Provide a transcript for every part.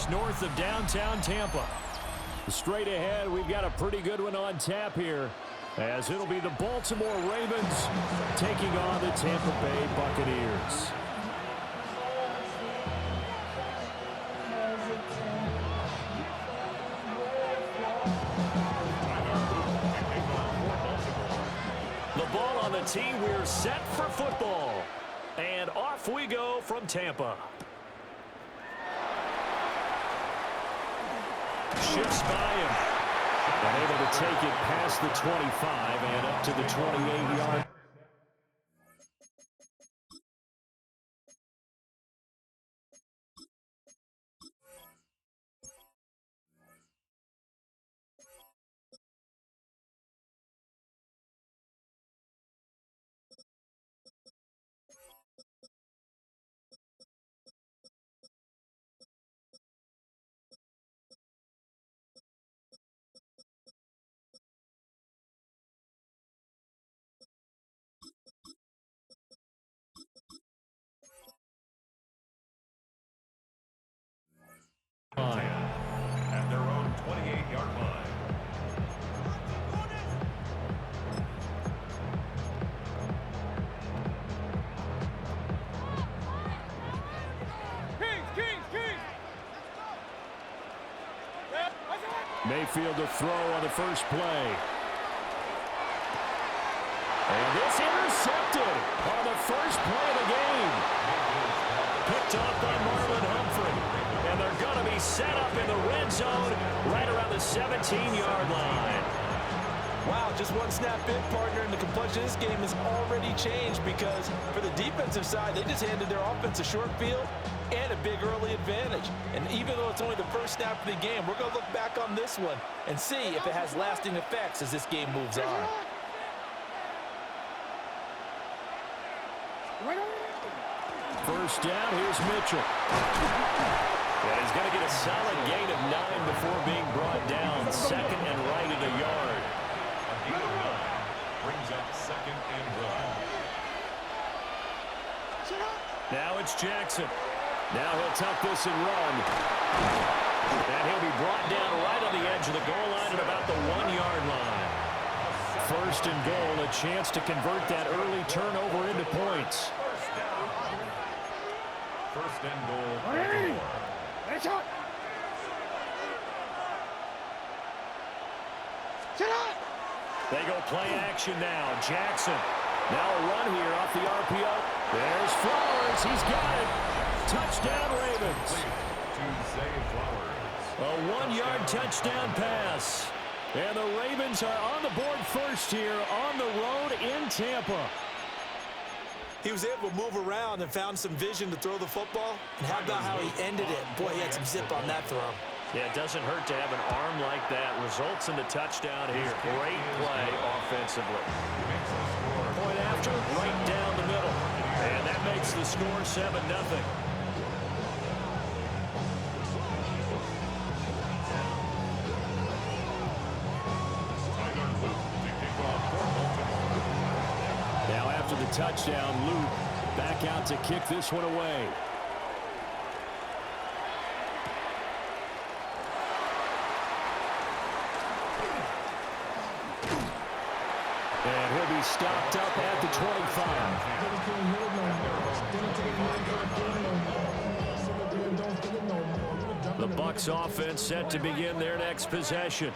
just north of downtown Tampa. Straight ahead, we've got a pretty good one on tap here, as it'll be the Baltimore Ravens taking on the Tampa Bay Buccaneers. The ball on the tee, we're set for football. And off we go from Tampa. Shifts by him. And able to take it past the 25 and up to the 28-yard. At their own 28-yard line. Mayfield to throw on the first play. And this intercepted on the first play of the game. Picked off by Marlon Humphrey. And they're going to be set up in the red zone right around the 17-yard line. Wow, just one snap big partner, and the complexion of this game has already changed because for the defensive side, they just handed their offense a short field and a big early advantage. And even though it's only the first snap of the game, we're going to look back on this one and see if it has lasting effects as this game moves on. First down, here's Mitchell. And he's going to get a solid gain of 9 before being brought down. Second and right at a yard. A gain of 9 brings up second and one. Now it's Jackson. Now he'll tuck this and run. And he'll be brought down right on the edge of the goal line at about the 1-yard line. First and goal, a chance to convert that early turnover into points. First and goal. They go play action now. Jackson. Now a run here off the RPO. There's Flowers. He's got it. Touchdown, Ravens. A 1-yard touchdown pass. And the Ravens are on the board first here on the road in Tampa. He was able to move around and found some vision to throw the football. And how about how he ended it? Boy, he had some zip on that throw. Yeah, it doesn't hurt to have an arm like that. Results in the touchdown here. Great play offensively. Point after, right down the middle. And that makes the score 7-0. Now after the touchdown, Luke back out to kick this one away. And he'll be stopped up at the 25. The Bucs offense set to begin their next possession.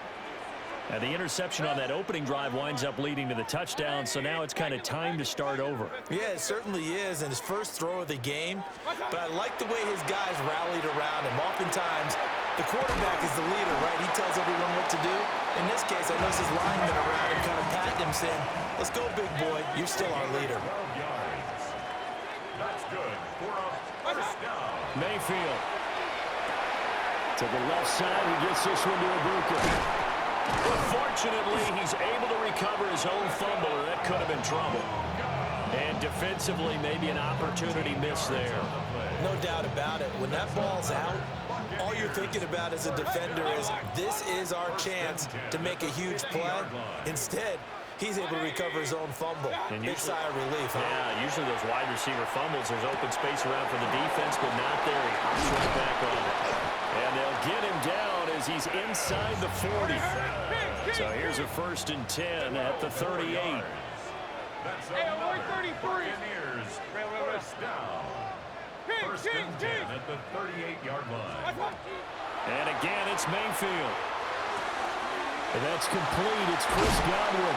And the interception on that opening drive winds up leading to the touchdown, so now it's kind of time to start over. Yeah, it certainly is, and his first throw of the game. But I like the way his guys rallied around him. Oftentimes, the quarterback is the leader, right? He tells everyone what to do. In this case, I noticed his linemen around him kind of patting him, saying, "Let's go, big boy. You're still our leader." That's good for a first down. Mayfield. To the left side, he gets this one to Ibuka. But fortunately, he's able to recover his own fumble, or that could have been trouble. And defensively, maybe an opportunity missed there. No doubt about it. When that ball's out, all you're thinking about as a defender is, this is our chance to make a huge play. Instead, he's able to recover his own fumble. And big sigh of relief. Huh? Yeah, usually those wide receiver fumbles, there's open space around for the defense, but not there. He hops right back on it. And they'll as he's inside the 40. So here's a 1st and 10 at the 38. That's another Buccaneers first down. 1st and 10 at the 38-yard line. And again, it's Mayfield. And that's complete. It's Chris Godwin.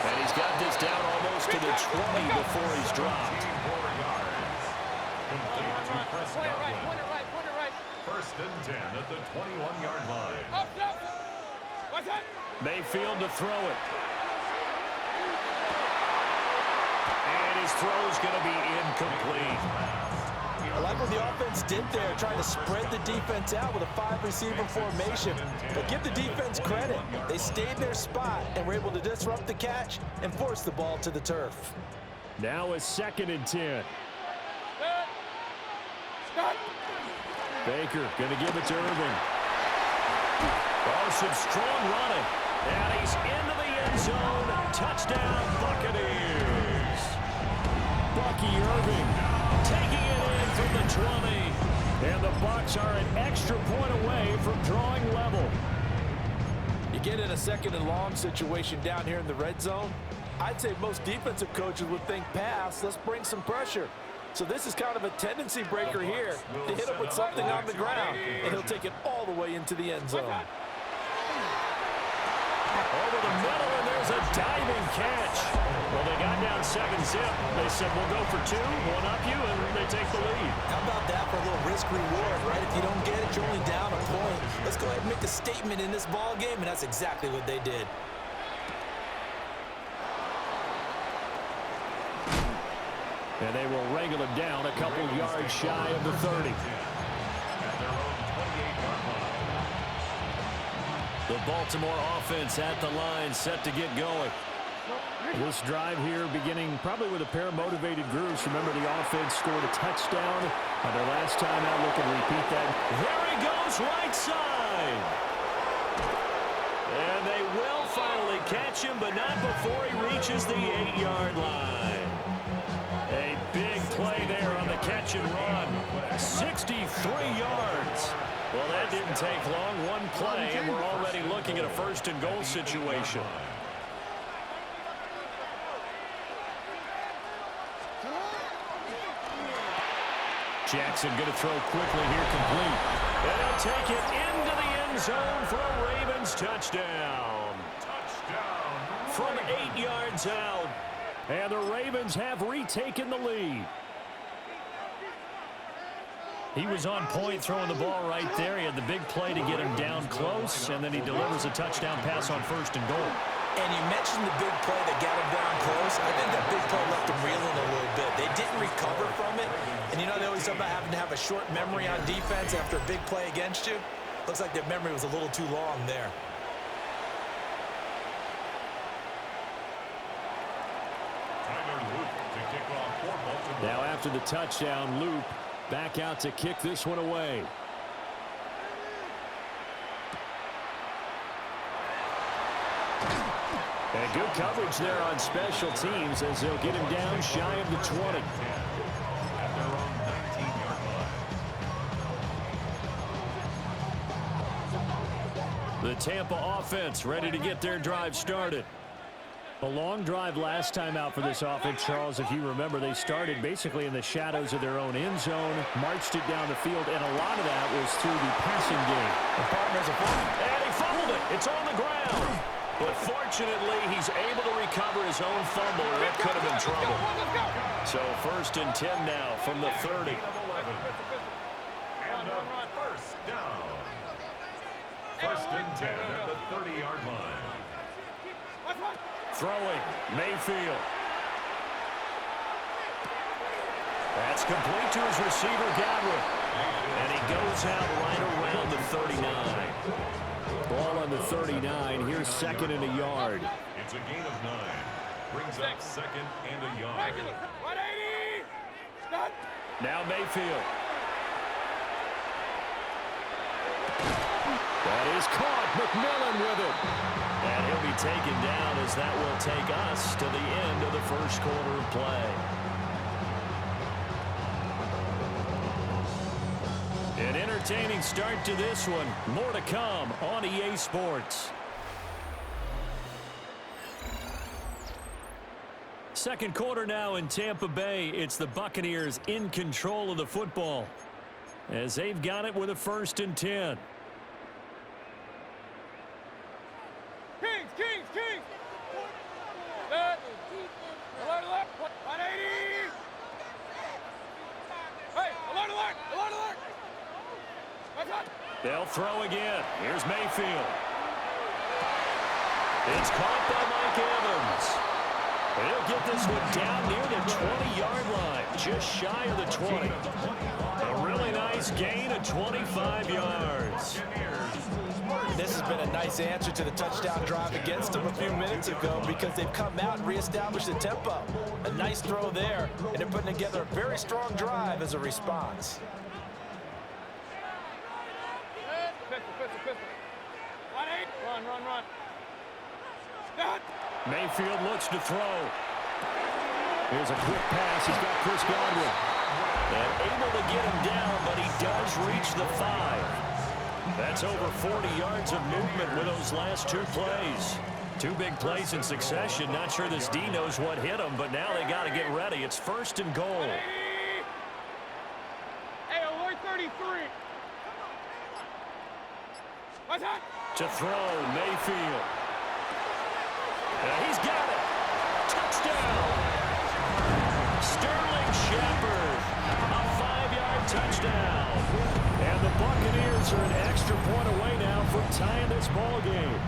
And he's got this down almost to the 20 before he's dropped. 4 yards. Complete to Chris Godwin. 1st and 10 at the 21-yard line. Mayfield to throw it. And his throw's going to be incomplete. I like what the offense did there, trying to spread the defense out with a 5-receiver formation. But give the defense credit. They stayed in their spot and were able to disrupt the catch and force the ball to the turf. Now a 2nd and 10. Baker going to give it to Irving. Oh, some strong running. And he's into the end zone. Touchdown, Buccaneers. Bucky Irving taking it in from the 20. And the Bucs are an extra point away from drawing level. You get in a 2nd and long situation down here in the red zone. I'd say most defensive coaches would think pass. Let's bring some pressure. So this is kind of a tendency breaker here to hit him with something on the ground, and he'll take it all the way into the end zone. Over the middle, and there's a diving catch. Well, they got down 7-zip. They said, we'll go for 2, one up you, and they take the lead. How about that for a little risk-reward, right? If you don't get it, you're only down a point. Let's go ahead and make a statement in this ball game, and that's exactly what they did. And they will wrangle him down a couple yards shy of the 30. The Baltimore offense at the line, set to get going. This drive here beginning probably with a pair of motivated groups. Remember, the offense scored a touchdown on their last time out. Look and repeat that. There he goes, right side. And they will finally catch him, but not before he reaches the 8-yard line. A big play there on the catch and run. 63 yards. Well, that didn't take long. One play, and we're already looking at a 1st and goal situation. Jackson going to throw quickly here, complete. And he'll take it into the end zone for a Ravens touchdown. From 8 yards out. And the Ravens have retaken the lead. He was on point throwing the ball right there. He had the big play to get him down close, and then he delivers a touchdown pass on 1st and goal. And you mentioned the big play that got him down close. I think that big play left him reeling a little bit. They didn't recover from it. And you know they always talk about having to have a short memory on defense after a big play against you? Looks like their memory was a little too long there. Now after the touchdown, Loop back out to kick this one away. And good coverage there on special teams as they'll get him down shy of the 20. The Tampa offense ready to get their drive started. A long drive last time out for this offense, Charles. If you remember, they started basically in the shadows of their own end zone, marched it down the field, and a lot of that was through the passing game. The partner's a fumble. And he fumbled it. It's on the ground. But fortunately, he's able to recover his own fumble, or it could have been trouble. So 1st and 10 now from the 30. And a 1st down. 1st and 10 at the 30-yard line. Throwing, Mayfield. That's complete to his receiver, Godwin. And he goes out right around the 39. Ball on the 39. Here's 2nd and a yard. It's a gain of 9. Brings up 2nd and a yard. Now Mayfield. That is caught. McMillan with it. And he'll be taken down as that will take us to the end of the 1st quarter of play. An entertaining start to this one. More to come on EA Sports. Second quarter now in Tampa Bay. It's the Buccaneers in control of the football as they've got it with a 1st and 10. Kings! Left. Alert. 180. Hey, alert. They'll throw again. Here's Mayfield. It's caught by Mike Evans. He'll get this one down near the 20-yard line, just shy of the 20. A really nice gain of 25 yards. This has been a nice answer to the touchdown drive against them a few minutes ago because they've come out and reestablished the tempo. A nice throw there, and they're putting together a very strong drive as a response. Pistol. 1-8. Run. Mayfield looks to throw. Here's a quick pass. He's got Chris Godwin. And able to get him down, but he does reach the 5. That's over 40 yards of movement with those last 2 plays. 2 big plays in succession. Not sure this D knows what hit him, but now they got to get ready. It's 1st and goal. Hey, alert 33. What's that? To throw, Mayfield. He's got it. Touchdown. Sterling Shepard. A 5-yard touchdown. And the Buccaneers are an extra point away now from tying this ball game.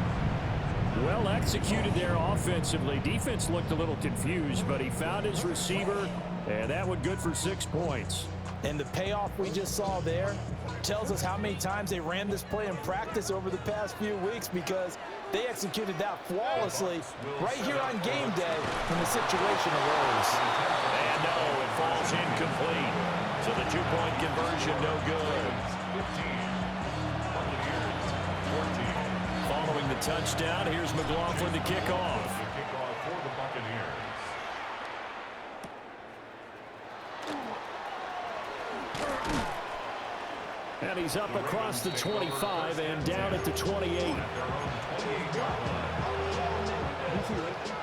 Well executed there offensively. Defense looked a little confused, but he found his receiver, and that one good for 6 points. And the payoff we just saw there tells us how many times they ran this play in practice over the past few weeks because they executed that flawlessly right here on game day when the situation arose. And no, it falls incomplete. So the 2-point conversion no good. 15. Following the touchdown, here's McLaughlin to kick off. Kickoff for the Buccaneers. And he's up across the 25 and down at the 28.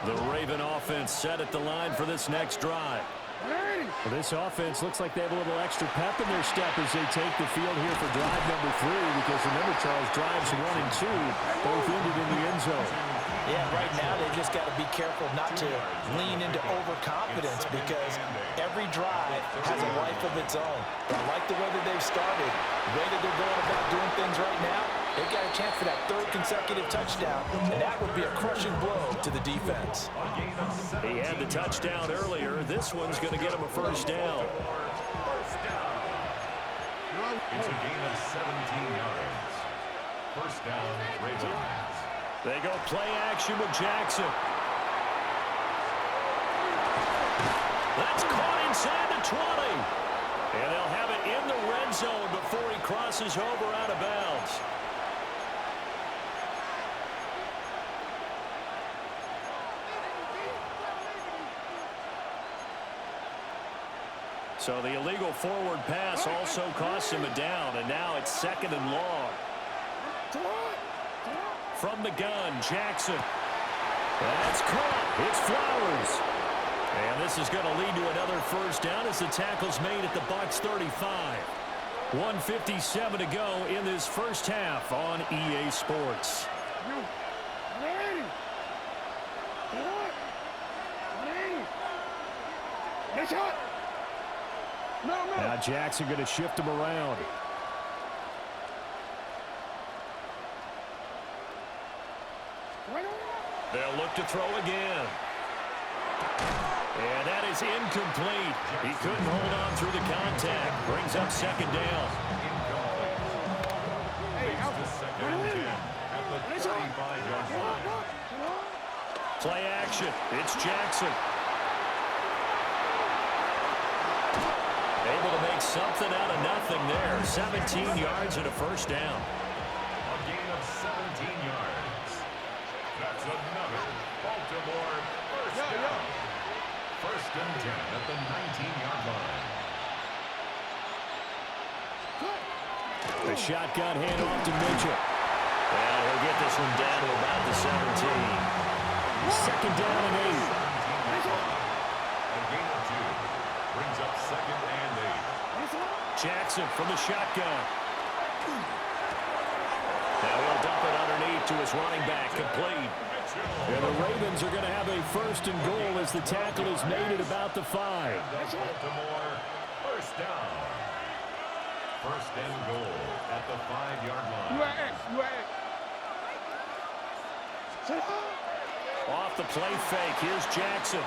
The Raven offense set at the line for this next drive. Well, this offense looks like they have a little extra pep in their step as they take the field here for drive number 3 because remember, Charles, drives 1 and 2 both ended in the end zone. Yeah, right now they just got to be careful not to lean into overconfidence because every drive has a life of its own. But I like the way that they've started, the way that they're going about doing things right now. They've got a chance for that 3rd consecutive touchdown, and that would be a crushing blow to the defense. He had the touchdown earlier. This one's going to get him a 1st down. It's a gain of 17 yards. 1st down, Ravens. They go play action with Jackson. That's caught inside the 20. And they'll have it in the red zone before he crosses over out of bounds. So the illegal forward pass also costs him a down, and now it's 2nd and long. From the gun, Jackson. That's caught. It's Flowers. And this is going to lead to another 1st down as the tackle's made at the Bucs 35. 1:57 to go in this 1st half on EA Sports. Now Jackson going to shift him around. They'll look to throw again. And that is incomplete. He couldn't hold on through the contact. Brings up 2nd down. Play action. It's Jackson. Able to make something out of nothing there. 17 yards and a 1st down. A gain of 17 yards. That's another Baltimore 1st down. 1st and 10 at the 19-yard line. The shotgun handoff to Mitchell. And he'll get this one down to about the 17. Second down and 8. A gain of 2. Brings up second and 8. Jackson from the shotgun. Now he'll dump it underneath to his running back, complete. And the Ravens are going to have a first and goal as the tackle is made at about the 5. Baltimore, first down. First and goal at the 5-yard line. Off the play fake, here's Jackson.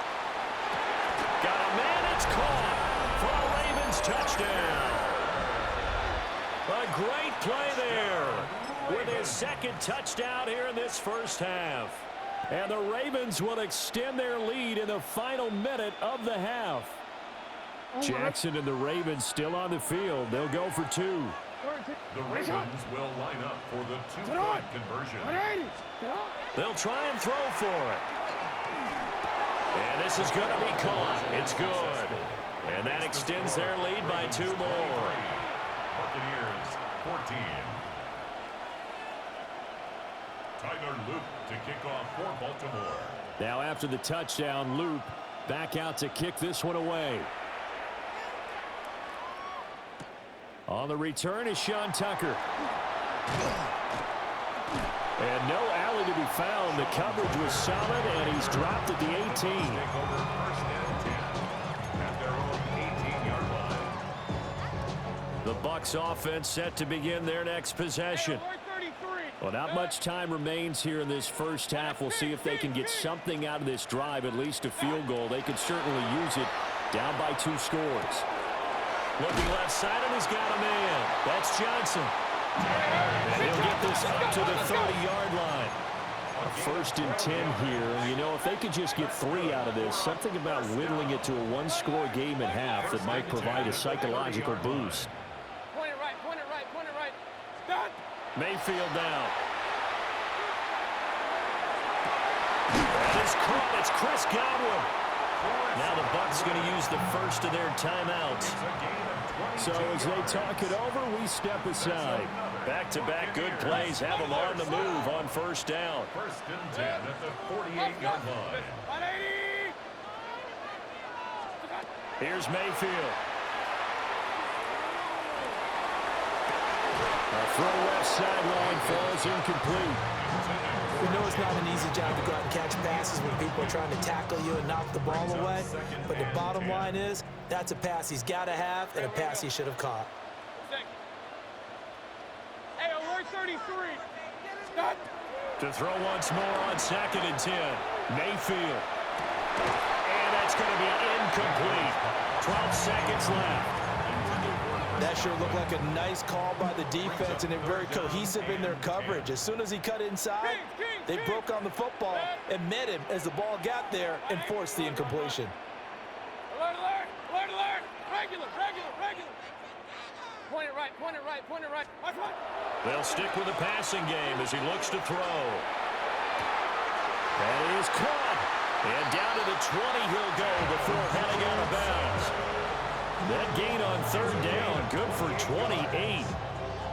Got a man, it's caught for a Ravens touchdown. A great play there with his second touchdown here in this first half. And the Ravens will extend their lead in the final minute of the half. Jackson and the Ravens still on the field. They'll go for 2. The Ravens will line up for the 2-point conversion. They'll try and throw for it. And this is going to be caught. It's good. And that extends their lead by 2 more. Buccaneers, 14. Tyler Loop to kick off for Baltimore. Now after the touchdown, Loop back out to kick this one away. On the return is Sean Tucker. And no alley to be found. The coverage was solid, and he's dropped at the 18. Take over first and 10 at their own 18-yard line. The Bucs offense set to begin their next possession. Well, not much time remains here in this first half. We'll see if they can get something out of this drive, at least a field goal. They could certainly use it down by 2 scores. Looking left side, and he's got a man. That's Johnson. And he'll get this up to the 30-yard line. A first and 10 here. And, you know, if they could just get 3 out of this, something about whittling it to a 1-score game at half that might provide a psychological boost. Point it right, point it right, point it right. Done. Mayfield now. That is caught. It's Chris Godwin. Now the Bucs going to use the first of their timeouts. So as they talk it over, we step aside. Back-to-back good plays have them on the move on first down. First and 10 at the 48-yard line. 180. Here's Mayfield. A throw left sideline falls incomplete. We know it's not an easy job to go out and catch passes when people are trying to tackle you and knock the ball away. But the bottom line is, that's a pass he's got to have and a pass he should have caught. Hey, alert 33. Done. To throw once more on second and 10. Mayfield. And that's going to be incomplete. 12 seconds left. That sure looked like a nice call by the defense, and they're very cohesive in their coverage. As soon as he cut inside, they broke on the football and met him as the ball got there and forced the incompletion. Alert, alert, alert, alert. Regular, regular, regular. Point it right, point it right, point it right. Watch, watch. They'll stick with the passing game as he looks to throw. That is caught. And down to the 20 he'll go before heading out of bounds. That gain on third down, good for 28.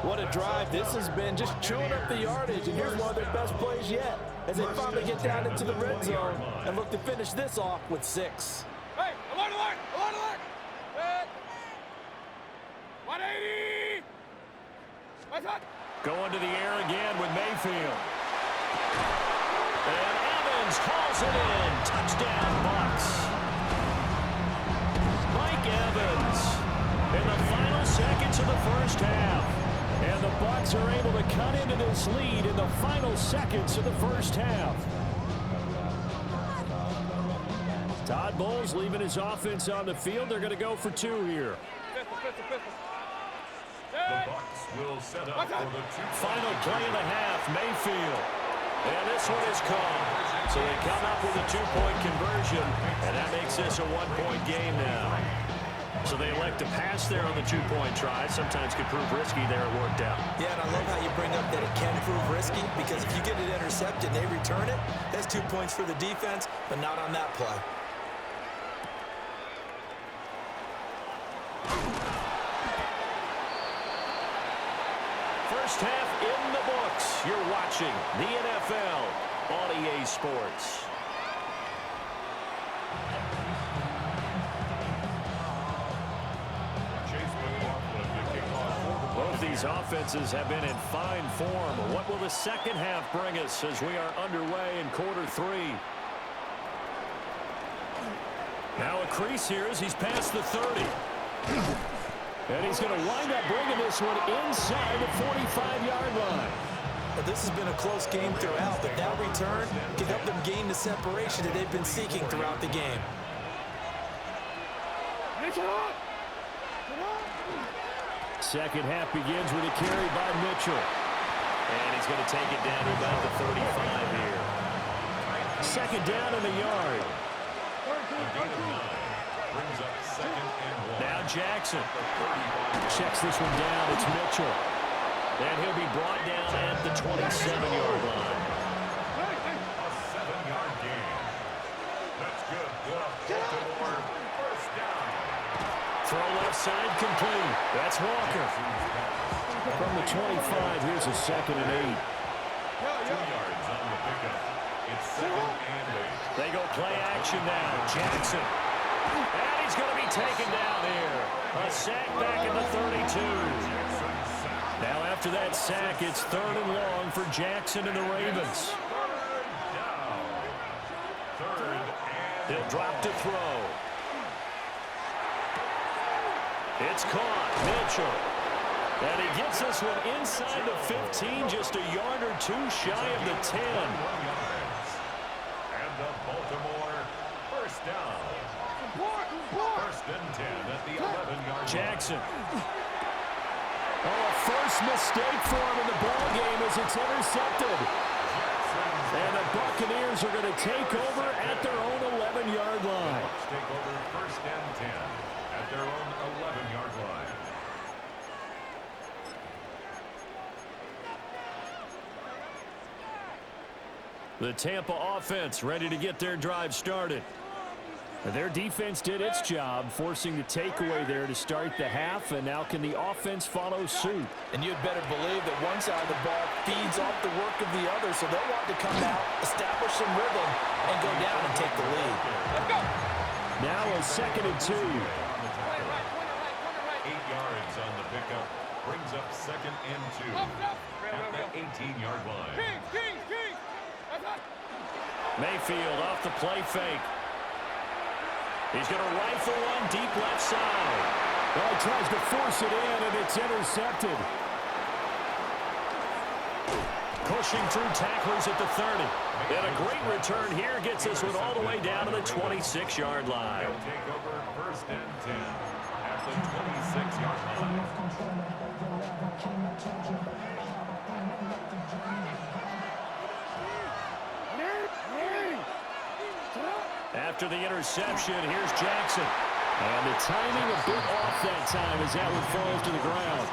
What a drive this has been, just chewing up the yardage, and here's one of their best plays yet as they finally get down into the red zone and look to finish this off with 6. Hey, alert, alert, alert, alert. 180. Watch out. Going to the air again with Mayfield. And Evans hauls it in. Touchdown, Bucs. Mike Evans in the final seconds of the first half. And the Bucs are able to cut into this lead in the final seconds of the first half. Todd Bowles leaving his offense on the field. They're going to go for 2 here. Pistol, pistol, pistol. The Bucs will set up for the 2-point Final play of the half, Mayfield. And this one is called. So they come up with a 2-point conversion, and that makes this a 1-point game now. So they elect to pass there on the 2-point try. Sometimes could prove risky there. It worked out. Yeah, and I love how you bring up that it can prove risky, because if you get it intercepted and they return it, that's 2 points for the defense, but not on that play. watching the NFL on EA Sports. Both these offenses have been in fine form. What will the second half bring us as we are underway in quarter three? Now a crease here as he's past the 30. And he's going to wind up bringing this one inside the 45-yard line. But this has been a close game throughout, but that return can help them gain the separation that they've been seeking throughout the game. Second half begins with a carry by Mitchell. And he's going to take it down to about the 35 here. Second down in the yard. Brings up second and 1. Now Jackson checks this one down. It's Mitchell. And he'll be brought down at the 27-yard line. A 7-yard gain. That's good. Baltimore first down. Throw left side complete. That's Walker. From the 25, here's a 2nd and 8. 2 yards on the pickup. It's 2nd and 8. They go play action now. Jackson. And he's going to be taken down here. A sack back at the 32. Now after that sack, it's 3rd and long for Jackson and the Ravens. They'll drop to throw. It's caught. Mitchell. And he gets this one inside the 15, just a yard or two shy of the 10. And the Baltimore first down. First and 10 at the 11-yard line. Jackson. Oh, first mistake for him in the ball game as it's intercepted. And the Buccaneers are going to take over at their own 11-yard line. Take over first and 10 at their own 11-yard line. The Tampa offense ready to get their drive started. Their defense did its job, forcing the takeaway there to start the half, and now can the offense follow suit? And you'd better believe that one side of the ball feeds off the work of the other, so they'll want to come out, establish some rhythm, and go down and take the lead. Let's go. Now a 2nd and 2. 8 yards on the pickup. Brings up 2nd and 2 at the 18-yard line. King. Mayfield off the play fake. He's going to rifle one deep left side. Well, he tries to force it in, and it's intercepted. Pushing through tacklers at the 30. And a great return here gets this one all the way down to the 26-yard line. They'll take over first and 10 at the 26-yard line. After the interception, here's Jackson. And the timing a bit off that time as that one falls to the ground.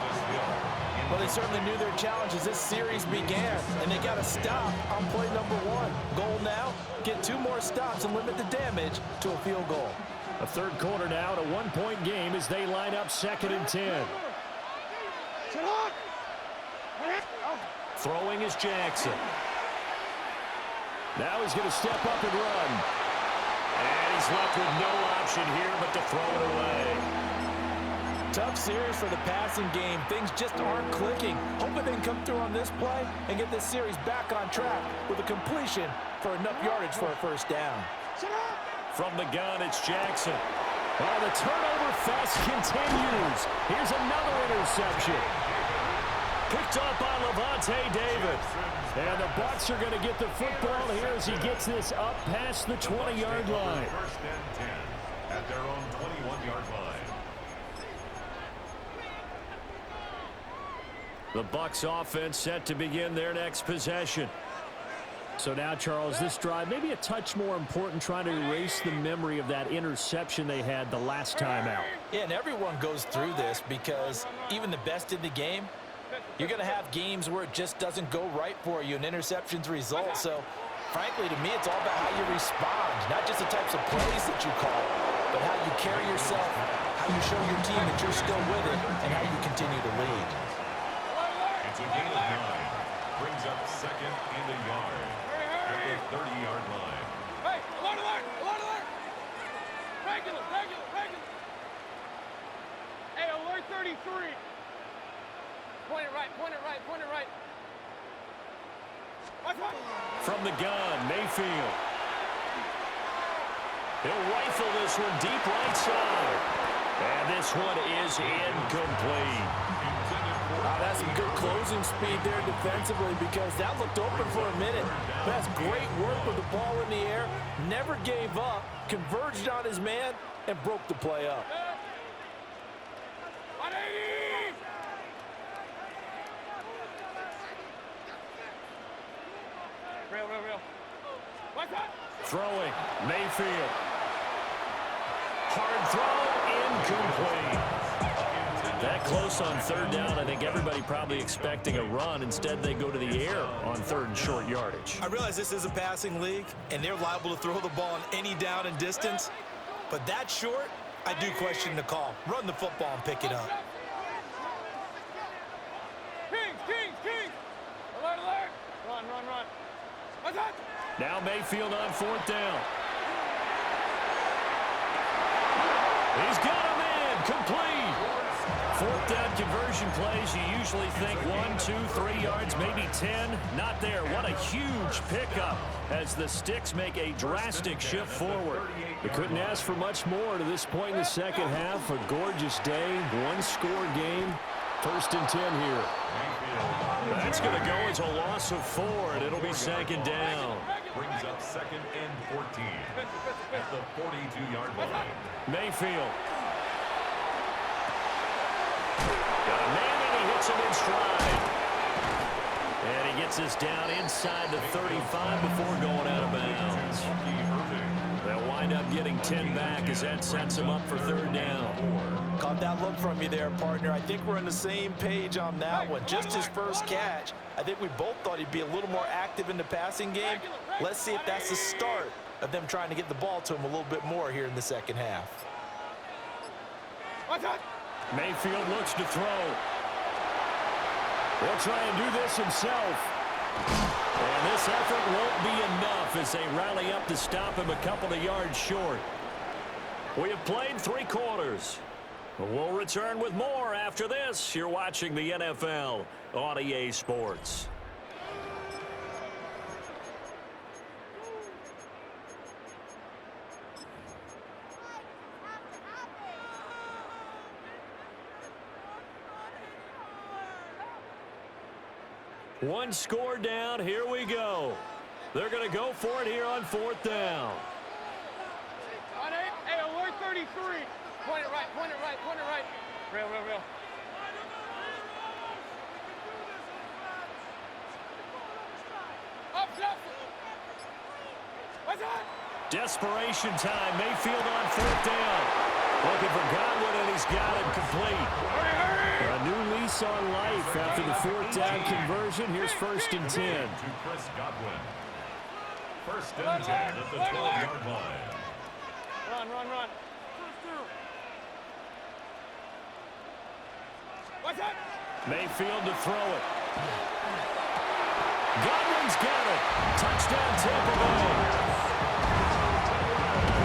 Well, they certainly knew their challenge as this series began, and they got to stop on play number 1. Goal now, get 2 more stops and limit the damage to a field goal. A third quarter now, and a 1-point game as they line up 2nd and 10. Throwing is Jackson. Now he's going to step up and run. And he's left with no option here but to throw it away. Tough series for the passing game. Things just aren't clicking. Hoping they can come through on this play and get this series back on track with a completion for enough yardage for a first down. From the gun, it's Jackson. Oh, the turnover fest continues. Here's another interception. Picked up by Levante David. And the Bucs are going to get the football here as he gets this up past the 20-yard line. First and 10 at their own 21-yard line. The Bucs offense set to begin their next possession. So now, Charles, this drive maybe a touch more important, trying to erase the memory of that interception they had the last time out. Yeah, and everyone goes through this because even the best in the game, you're going to have games where it just doesn't go right for you, and interceptions result. So, frankly, to me, it's all about how you respond, not just the types of plays that you call, but how you carry yourself, how you show your team that you're still with it, and how you continue to lead. It's a gain of 9. Brings up second and a yard. At the 30-yard line. Hey, alert, alert, alert, alert. Regular, regular, regular. Hey, alert 33. Point it right, point it right, point it right. From the gun, Mayfield. He'll rifle this one deep right side. And this one is incomplete. That's some good closing speed there defensively because that looked open for a minute. That's great work with the ball in the air. Never gave up, converged on his man, and broke the play up. 180! Real, real, real. What's that? Throwing, Mayfield. Hard throw, incomplete. That close on third down, I think everybody probably expecting a run. Instead, they go to the air on third and short yardage. I realize this is a passing league, and they're liable to throw the ball on any down and distance. But that short, I do question the call. Run the football and pick it up. Kings, Kings, Kings! Alert, alert! Run, run, run. What's that? Now Mayfield on fourth down. He's got him in, complete. Fourth down conversion plays, you usually think 1, 2, 3 yards, maybe 10. Not there. What a huge pickup as the Sticks make a drastic shift forward. They couldn't ask for much more to this point in the second half. A gorgeous day, one-score game. First and 10 here. That's going to go as a loss of 4, and it'll be second down. Brings up second and 14 at the 42-yard line. Mayfield. Got a man, and he hits him in stride. And he gets this down inside the 35 before going out of bounds. They'll wind up getting 10 back as that sets him up for third down. Caught that look from you there, partner. I think we're on the same page on that one. Just his first catch. I think we both thought he'd be a little more active in the passing game. Let's see if that's the start of them trying to get the ball to him a little bit more here in the second half. What's that? Mayfield looks to throw. He'll try and do this himself. And this effort won't be enough as they rally up to stop him a couple of yards short. We have played 3 quarters. We'll return with more after this. You're watching the NFL on EA Sports. One score down. Here we go. They're going to go for it here on fourth down. On 8. Hey, alert 33. Point it right, point it right, point it right. Real, real, real. Up, up. What's that? Desperation time. Mayfield on fourth down. Looking for Godwin, and he's got it complete. Hurry, hurry. A new lease on life after the fourth down conversion. Here's first and 10. To Chris Godwin. First and 10 at the 12-yard line. Run, run, run. What's that? Mayfield to throw it. Godwin's got it. Touchdown, Tampa Bay.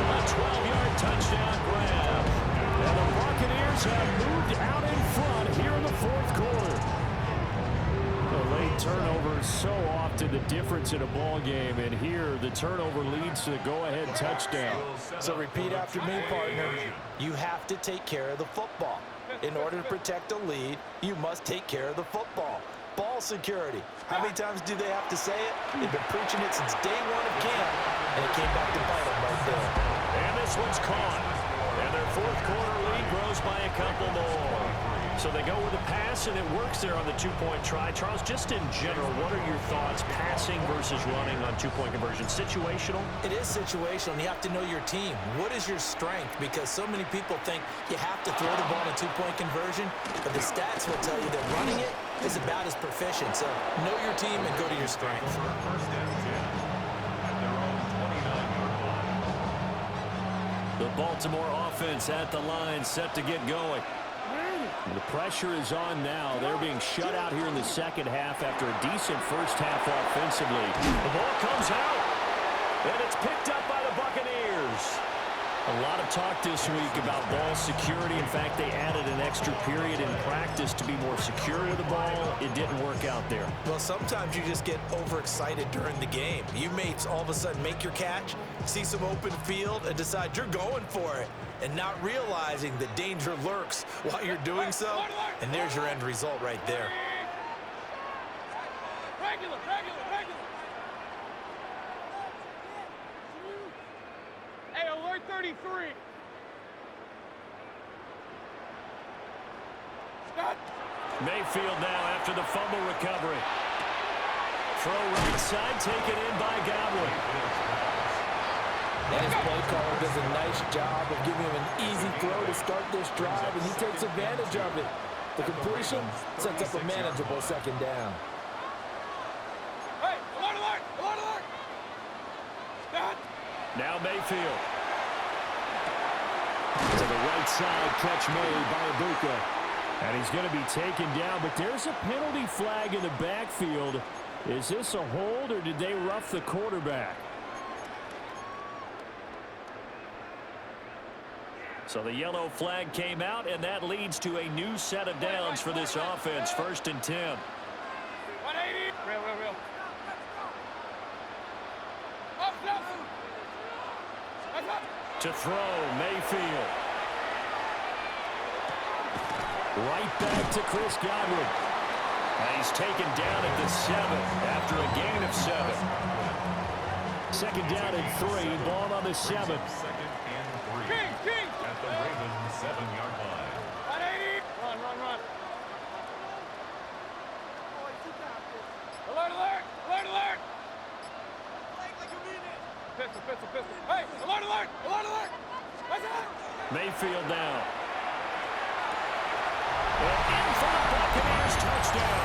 A 12-yard touchdown grab. And the Buccaneers have moved out in front here in the fourth quarter. The late turnover is so often the difference in a ball game, and here the turnover leads to the go-ahead touchdown. So repeat after me, partner. You have to take care of the football. In order to protect a lead, you must take care of the football. Ball security. How many times do they have to say it? They've been preaching it since day one of camp, and it came back to bite them right there. And this one's caught. And their fourth quarter lead grows by a couple more. So they go with a pass, and it works there on the two-point try. Charles, just in general, what are your thoughts passing versus running on two-point conversion? Situational? It is situational, and you have to know your team. What is your strength? Because so many people think you have to throw the ball in a two-point conversion, but the stats will tell you that running it is about as proficient. So know your team and go to your strength. First and 10 at their own 29-yard line. The Baltimore offense at the line, set to get going. The pressure is on now. They're being shut out here in the second half after a decent first half offensively. The ball comes out, and it's picked up by the Buccaneers. A lot of talk this week about ball security. In fact, they added an extra period in practice to be more secure with the ball. It didn't work out there. Well, sometimes you just get overexcited during the game. You may all of a sudden make your catch, see some open field, and decide you're going for it, and not realizing the danger lurks while you're doing so. And there's your end result right there. Regular. Hey, alert 33. Scott. Mayfield now after the fumble recovery. Throw right side, taken in by Godwin. And his play caller does a nice job of giving him an easy throw to start this drive, and he takes advantage of it. The completion sets up a manageable second down. Hey, alert! Scott. Now Mayfield. To the right side, catch made by Ibuka. And he's going to be taken down, but there's a penalty flag in the backfield. Is this a hold, or did they rough the quarterback? So the yellow flag came out, and that leads to a new set of downs for this offense. 1st and 10. 180. Real. Up, Nelson. That's up. To throw, Mayfield. Right back to Chris Godwin. And he's taken down at the 7 after a gain of 7. 2nd down and 3. Ball on the 7. 2nd and 3. King. At the Ravens' 7-yard line. 180. Run. Alert. Pistol. Hey, alert. What's that? Mayfield down. And in for the Buccaneers, touchdown.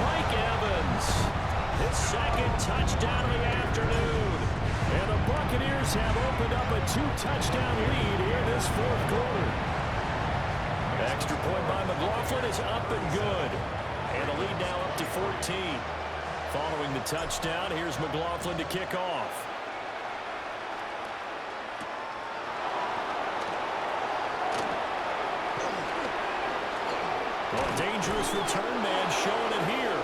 Mike Evans, his 2nd touchdown of the afternoon. And the Buccaneers have opened up a 2-touchdown lead here in this 4th quarter. Extra point by McLaughlin is up and good. And the lead now up to 14. Following the touchdown, here's McLaughlin to kick off. Well, dangerous return man showing it here.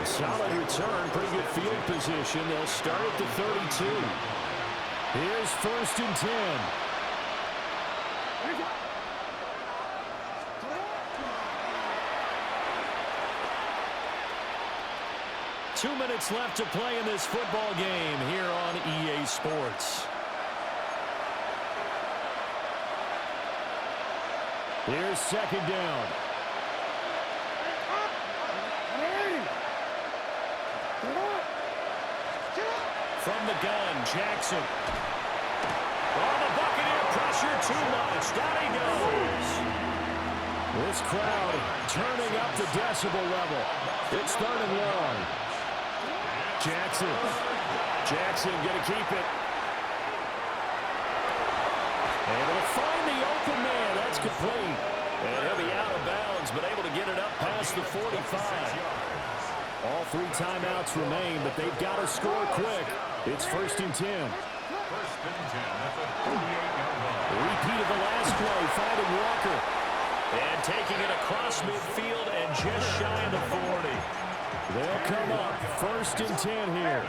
Solid return, pretty good field position. They'll start at the 32. Here's 1st and 10. 2 minutes left to play in this football game here on EA Sports. Here's 2nd down. From the gun, Jackson. Oh, the Buccaneer pressure too much. Down he goes. This crowd turning up the decibel level. It's 3rd and long. Jackson going to keep it. Able to find the open man. That's complete. And he'll be out of bounds, but able to get it up past the 45. All 3 timeouts remain, but they've got to score quick. It's 1st and 10. 1st and 10 at the 48-yard line. Repeat of the last play, finding Walker. And taking it across midfield and just shy of the 40. They'll come up 1st and 10 here.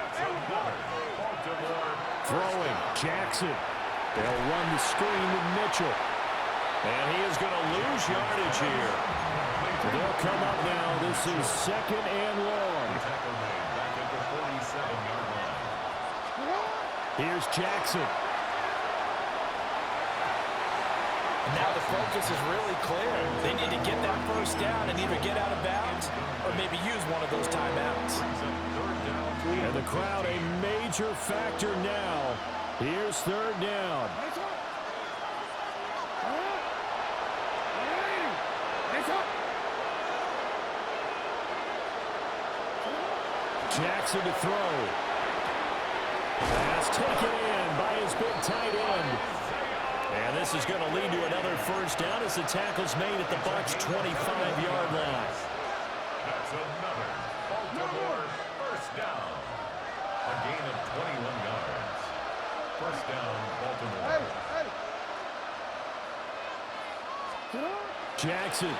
Throwing, Jackson. They'll run the screen with Mitchell. And he is going to lose yardage here. They'll come up now. This is 2nd and long. Back at the 47-yard line. Here's Jackson. And now the focus is really clear. They need to get that 1st down and either get out of bounds or maybe use one of those timeouts. And the crowd a major factor now. Here's 3rd down. Jackson to throw. Pass taken in by his big tight end. And this is going to lead to another first down as the tackle's made at the Bucs' 25-yard line. That's another Baltimore first down. A gain of 21 yards. First down, Baltimore. Jackson.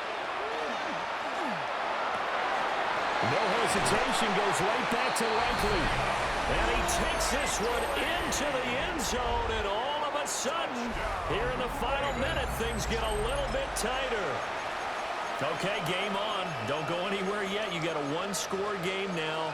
No hesitation, goes right back to Likely. And he takes this one into the end zone, and all of a sudden, here in the final minute, things get a little bit tighter. Okay, game on. Don't go anywhere yet. You got a one-score game now.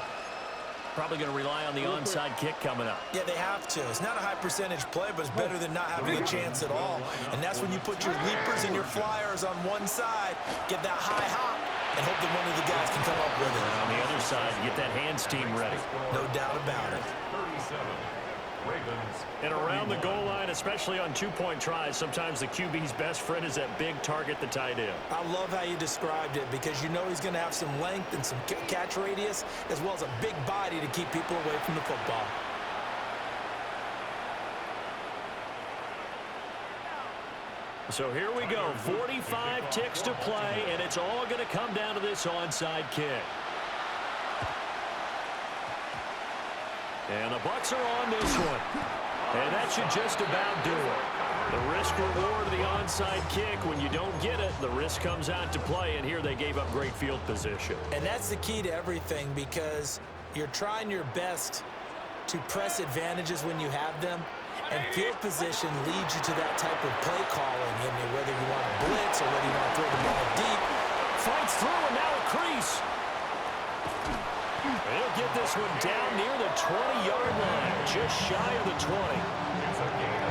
Probably going to rely on the onside kick coming up. Yeah, they have to. It's not a high-percentage play, but it's better than not having a chance at all. And that's when you put your leapers and your flyers on one side, get that high hop, and hope that one of the guys can come up with it. And on the other side, get that hands team ready. No doubt about it. 37. Ravens. And around the goal line, especially on two-point tries, sometimes the QB's best friend is that big target, the tight end. I love how you described it because you know he's going to have some length and some catch radius as well as a big body to keep people away from the football. So here we go, 45 ticks to play, and it's all going to come down to this onside kick. And the Bucs are on this one. And that should just about do it. The risk-reward of the onside kick, when you don't get it, the risk comes out to play, and here they gave up great field position. And that's the key to everything because you're trying your best to press advantages when you have them, and field position leads you to that type of play calling, and whether you want to blitz or whether you want to throw the ball deep. Fights through, and now a crease. He'll get this one down near the 20-yard line, just shy of the 20.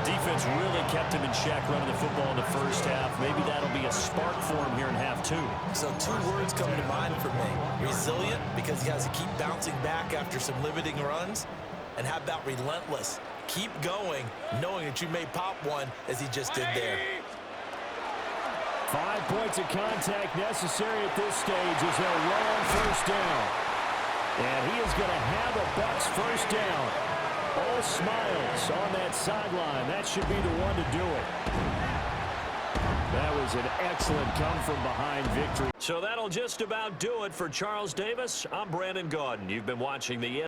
Defense really kept him in check running the football in the first half. Maybe that'll be a spark for him here in half two. So two words come to mind for me. Resilient, because he has to keep bouncing back after some limiting runs. And how about relentless? Keep going, knowing that you may pop one as he just did there. 5 points of contact necessary at this stage as they'll run on first down. And he is going to have a Bucs first down. All smiles on that sideline. That should be the one to do it. That was an excellent come-from-behind victory. So that'll just about do it for Charles Davis. I'm Brandon Gaudin. You've been watching the